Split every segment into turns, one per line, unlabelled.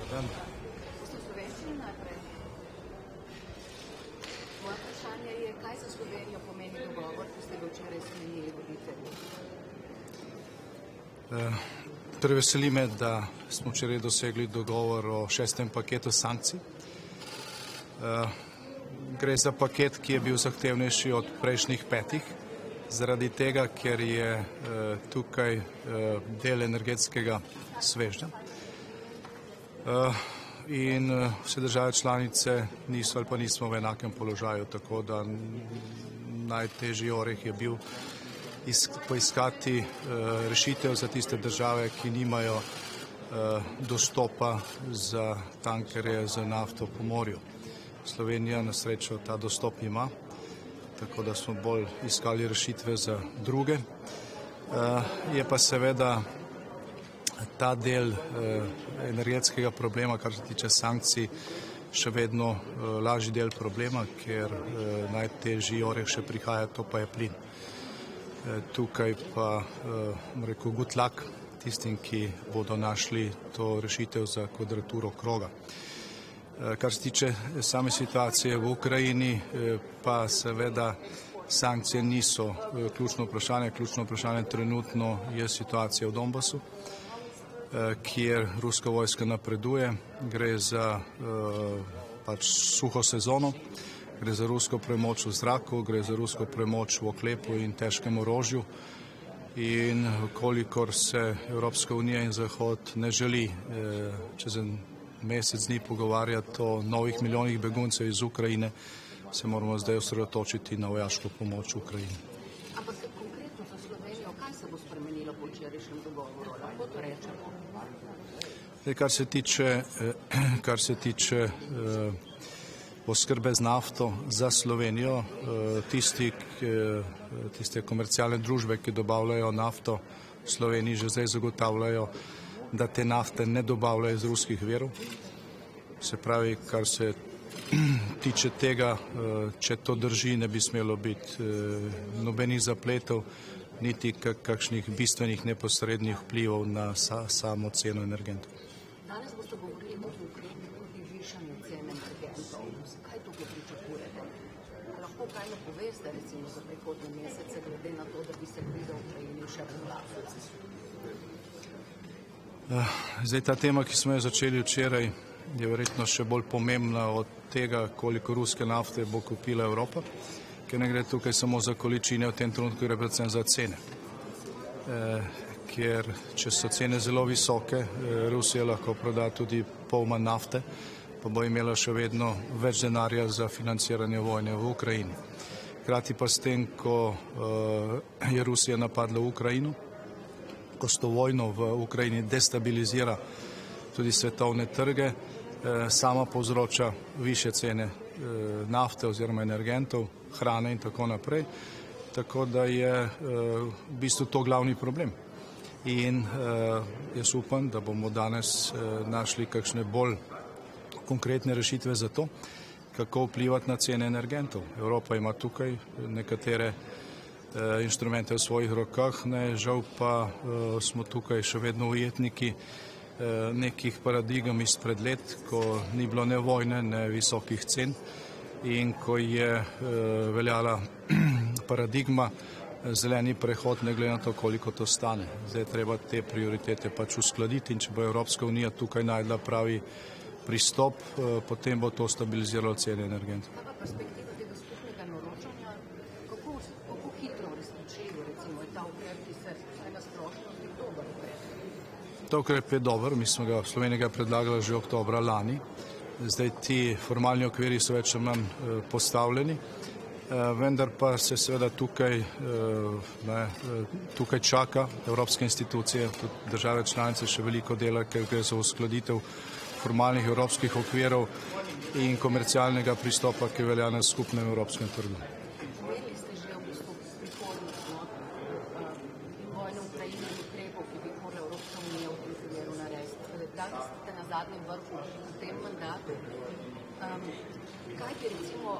dan.
Boste v slovenščini najprej? Moje vprašanje je, kaj za Slovenijo pomeni dogovor, ki ste ga včeraj sklenili voditelji?
Veseli me, da smo včeraj dosegli dogovor o 6. paketu sankcij. Gre za paket, ki je bil zahtevnejši od prejšnjih 5, zaradi tega, ker je tukaj del energetskega svežnja. In vse države članice niso ali pa nismo v enakem položaju, tako da najtežji oreh je bil poiskati rešitev za tiste države, ki nimajo dostopa za tankerje za nafto po morju. Slovenija na srečo ta dostop ima, tako da smo bolj iskali rešitve za druge. Je pa seveda ta del energetskega problema, kar se tiče sankcij, še vedno lažji del problema, ker najtežji oreh še prihaja, to pa je plin. Tukaj pa, rekel, good luck tistim, ki bodo našli to rešitev za kvadraturo kroga. Kar se tiče same situacije v Ukrajini, pa seveda sankcije niso ključno vprašanje. Ključno vprašanje trenutno je situacija v Donbasu, kjer ruska vojska napreduje. Gre za suho sezono, gre za rusko premoč v zraku, gre za rusko premoč v oklepu in težkem orožju. In kolikor se Evropska unija in Zahod ne želi čez en mesec dni pogovarjati o novih milijonih beguncev iz Ukrajine, se moramo zdaj osredotočiti na vojaško pomoč Ukrajini.
Ampak konkretno za Slovenijo, kaj se bo spremenilo po včerajšnjem dogovoru? Lahko to rečemo?
Kar se tiče oskrbe z nafto za Slovenijo, tiste komercialne družbe, ki dobavljajo nafto Sloveniji, že zdaj zagotavljajo, da te nafte ne dobavljajo iz ruskih virov. Se pravi, kar se tiče tega, če to drži, ne bi smelo biti nobenih zapletov, niti kakšnih bistvenih neposrednih vplivov na samo ceno energentov.
Danes boste govorili tudi o ukrepih proti višanju cen energentov. Kaj tukaj pričakujete? Lahko kaj napoveste, recimo za prihodnje mesece, glede na to, da bi se kriza v Ukrajini še razglasila?
Zdaj, ta tema, ki smo jo začeli včeraj, je verjetno še bolj pomembna od tega, koliko ruske nafte bo kupila Evropa, ker ne gre tukaj samo za količine, v tem trenutku gre predvsem za cene. Ker če so cene zelo visoke, Rusija lahko proda tudi pol manj nafte, pa bo imela še vedno več denarja za financiranje vojne v Ukrajini. Hkrati pa s tem, ko je Rusija napadla Ukrajino, ko s to vojno v Ukrajini destabilizira tudi svetovne trge, sama povzroča više cene nafte oziroma energentov, hrane in tako naprej. Tako da je v bistvu to glavni problem. In jaz upam, da bomo danes našli kakšne bolj konkretne rešitve za to, kako vplivati na cene energentov. Evropa ima tukaj nekatere inštrumente v svojih rokah, žal pa smo tukaj še vedno ujetniki nekih paradigem izpred let, ko ni bilo ne vojne, ne visokih cen in ko je veljala paradigma zeleni prehod, ne glede na to, koliko to stane. Zdaj treba te prioritete pač uskladiti in če bo Evropska unija tukaj najdla pravi pristop, potem bo to stabiliziralo cene energentov.
Kakva perspektiva tega skupnega naročanja? Kako hitro uresničljivo, recimo, je ta ukrep, ki se vsega splošno zdi dober ukrep?
Ta ukrep je dober, mi smo ga, Slovenija predlagala že oktobra lani. Zdaj ti formalni okviri so več ali manj postavljeni, vendar pa se seveda tukaj čaka evropske institucije, tudi države članice še veliko dela, ker gre za uskladitev formalnih evropskih okvirov in komercialnega pristopa, ki velja na skupnem evropskem trgu.
Imeli ste že v bistvu prihodnost vojne v Ukrajini in ukrepov, ki bi morala Evropska unija v tem primeru narediti. Danes ste na zadnjem vrhu v tem mandatu. Kaj bi recimo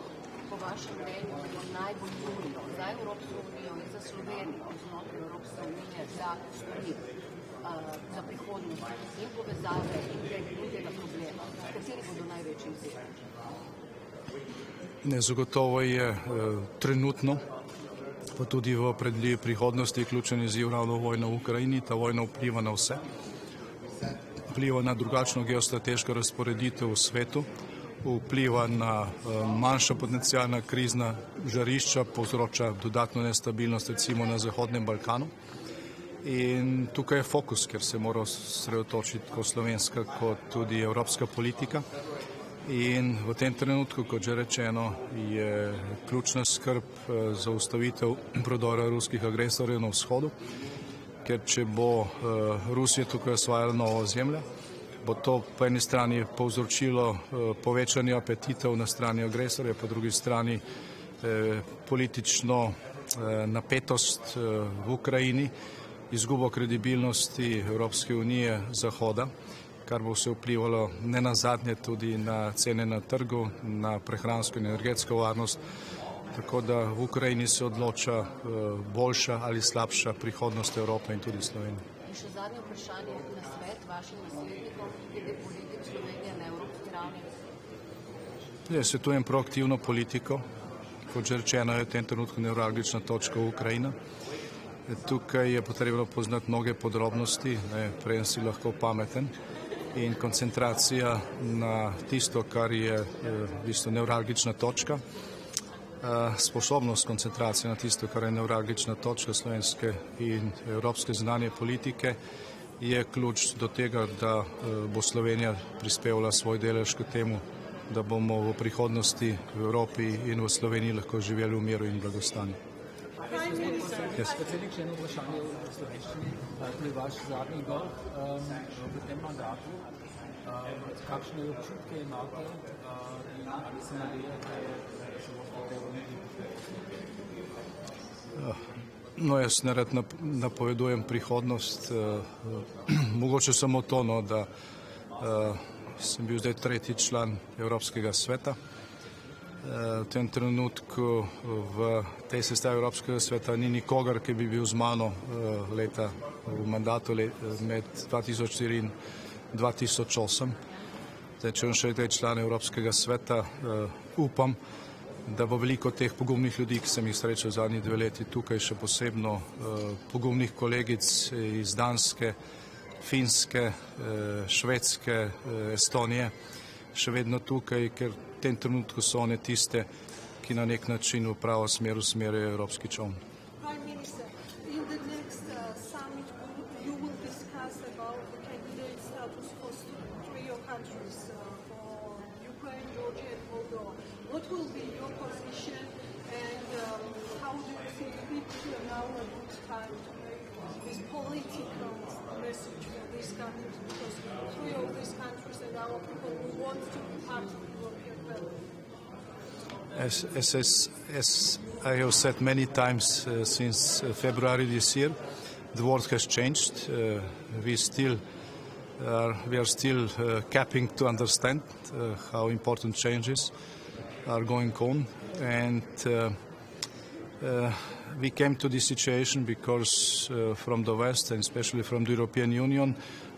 po vašem mnenju bilo najbolj nujno za Evropsko unijo in za Slovenijo znotraj Evropske unije za storitev? za prihodnost in povezave in tega drugega problema? Kateri bodo največji izzivi?
Zagotovo je trenutno, pa tudi v predvidljivi prihodnosti ključen izziv ravno vojna v Ukrajini. Ta vojna vpliva na vse. Vpliva na drugačno geostrateško razporeditev v svetu, vpliva na manjša potencijalna krizna žarišča, povzroča dodatno nestabilnost recimo na Zahodnem Balkanu. In tukaj je fokus, ker se mora sredotočiti tako slovenska kot tudi evropska politika. In v tem trenutku, kot že rečeno, je ključna skrb za ustavitev prodora ruskih agresorjev na vzhodu, ker če bo Rusija tukaj osvajala novo ozemlje, bo to po eni strani povzročilo povečanje apetitov na strani agresorja, po drugi strani politično napetost v Ukrajini, izgubo kredibilnosti Evropske unije, Zahoda, kar bo se vplivalo ne nazadnje tudi na cene na trgu, na prehransko in energetsko varnost, tako da v Ukrajini se odloča boljša ali slabša prihodnost Evrope in tudi Slovenije.
In še zadnje vprašanje na svet vašim naslednikom glede politik Slovenije na evropski ravni.
Svetujem proaktivno politiko, kot že rečeno je v tem trenutku nevralgična točka Ukrajina. Tukaj je potrebno poznati mnoge podrobnosti, preden si lahko pameten, in koncentracija na tisto, kar je v bistvu nevralgična točka. Sposobnost koncentracije na tisto, kar je nevralgična točka slovenske in evropske zunanje politike, je ključ do tega, da bo Slovenija prispevala svoj delež k temu, da bomo v prihodnosti v Evropi in v Sloveniji lahko živeli v miru in blagostanju.
Predsednik, še eno vprašanje v slovenščini. To je vaš zadnji gol v tem mandatu. Kakšne občutke imate in ali se nadejate, da se boste te vrnili?
Jaz nerad napovedujem prihodnost. Mogoče samo to, da sem bil zdaj tretji član Evropskega sveta. V tem trenutku v tej sestavi Evropskega sveta ni nikogar, ki bi bil z mano leta v mandatu med 2004 in 2008. Zdaj, če bom še tej član Evropskega sveta, upam, da bo veliko teh pogumnih ljudi, ki sem jih srečal zadnji 2 leti tukaj, še posebno pogumnih kolegic iz Danske, Finske, Švedske, Estonije, še vedno tukaj, ker v tem trenutku so one tiste, ki na nek način v pravo smer usmerjajo evropski čoln.
Prime Minister, in the next summit you will discuss about the candidate status for 3 countries, for Ukraine, Georgia and Moldova. What will be your position and how do you think it's now a good time to make this political message for these countries, because 3 of these countries and our people who want to be part of the European family?
As I have said many times since February this year, the world has changed. We are still capping to understand how important changes are going on, and we came to this situation because from the West and especially from the European Union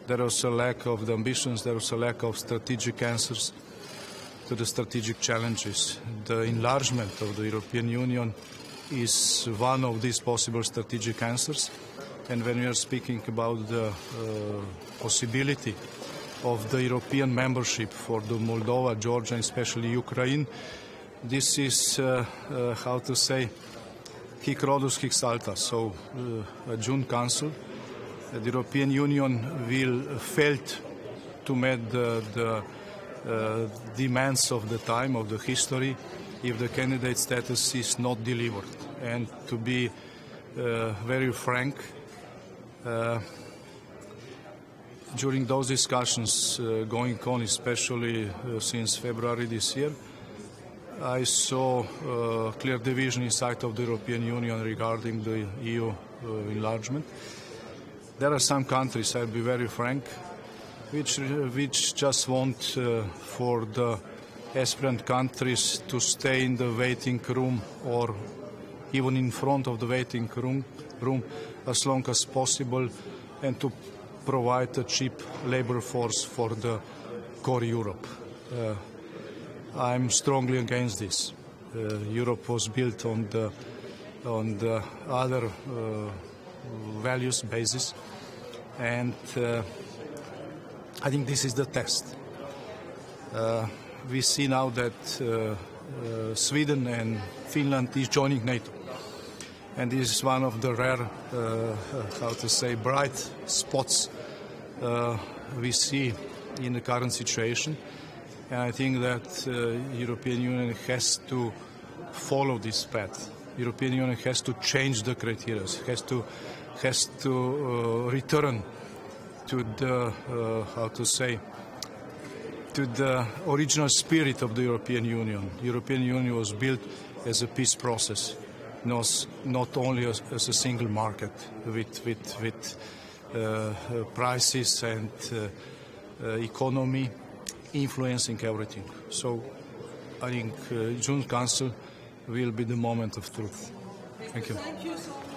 there was a lack of the ambitions, there was a lack of strategic answers to the strategic challenges. The enlargement of the European Union is one of these possible strategic answers, and when we are speaking about the possibility of the European membership for the Moldova, Georgia and especially Ukraine, this is, how to say, hic Rhodus hic salta, so a June Council. The European Union will fail to meet the demands of the time, of the history, if the candidate status is not delivered. And to be very frank, during those discussions going on, especially since February this year, I saw clear division inside of the European Union regarding the EU enlargement. There are some countries, I'll be very frank, which just want for the aspirant countries to stay in the waiting room or even in front of the waiting room as long as possible, and to provide a cheap labor force for the core Europe. I'm strongly against this. Europe was built on the other values basis, and I think this is the test. We see now that Sweden and Finland is joining NATO, and this is one of the rare, bright spots we see in the current situation. And I think that European Union has to follow this path. European Union has to change the criteria, has to return to the to the original spirit of the European Union. European Union was built as a peace process, not only as a single market with prices and economy influencing everything. So I think June Council will be the moment of truth. Thank you.
Thank you so much.